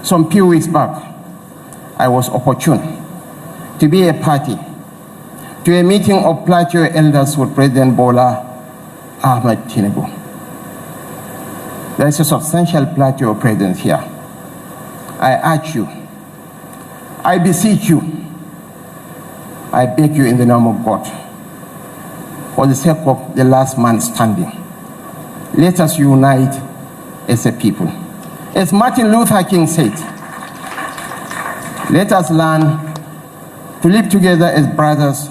some few weeks back, I was opportune to be a party to a meeting of Plateau elders with President Bola Ahmed Tinubu. There is a substantial Plateau presence here. I urge you, I beseech you, I beg you in the name of God, for the sake of the last man standing, let us unite as a people. As Martin Luther King said, let us learn to live together as brothers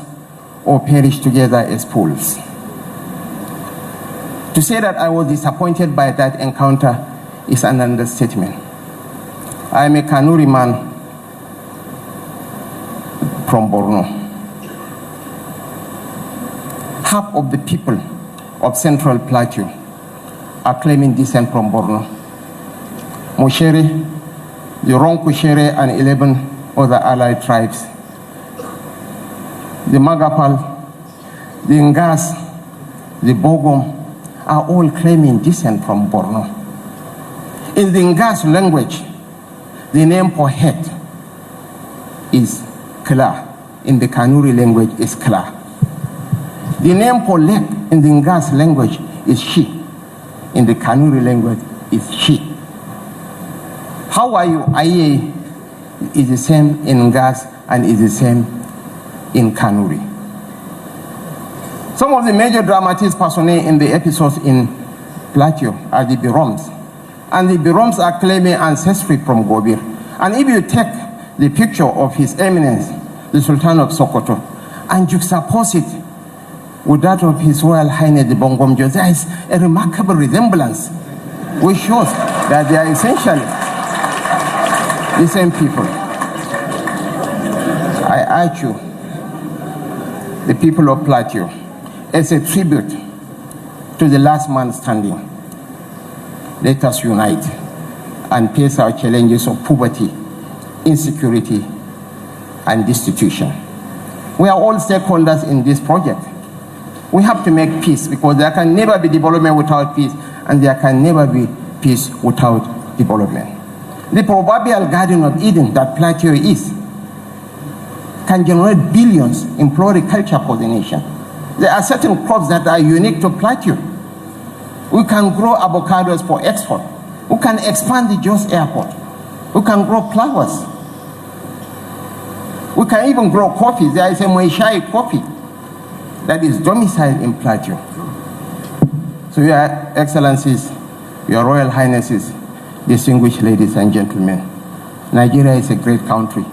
or perish together as fools. To say that I was disappointed by that encounter is an understatement. I am a Kanuri man from Borno. Half of the people of Central Plateau are claiming descent from Borno. Moshere, the Ronkushere, and 11 other allied tribes, the Magapal, the Ngas, the Bogom, are all claiming descent from Borno. In the Ngas language, the name for head is Kla. In the Kanuri language is Kla. The name for leg in the Ngas language is Shi. In the Kanuri language is Shi. How are you? Aye is the same in Ngas and is the same in Kanuri. Some of the major dramatists personnel in the episodes in Plateau are the Biroms. And the Biroms are claiming ancestry from Gobir. And if you take the picture of His Eminence, the Sultan of Sokoto, and juxtapose it with that of His Royal Highness the Bongomjo, there is a remarkable resemblance, which shows that they are essentially the same people. I urge you, the people of Plateau, as a tribute to the last man standing, let us unite and face our challenges of poverty, insecurity, and destitution. We are all stakeholders in this project. We have to make peace, because there can never be development without peace, and there can never be peace without development. The proverbial Garden of Eden that Plateau is can generate billions in floriculture for the nation. There are certain crops that are unique to Plateau. We can grow avocados for export. We can expand the Jos Airport. We can grow flowers. We can even grow coffee. There is a Moishai coffee that is domiciled in Plateau. So, Your Excellencies, Your Royal Highnesses, distinguished ladies and gentlemen, Nigeria is a great country.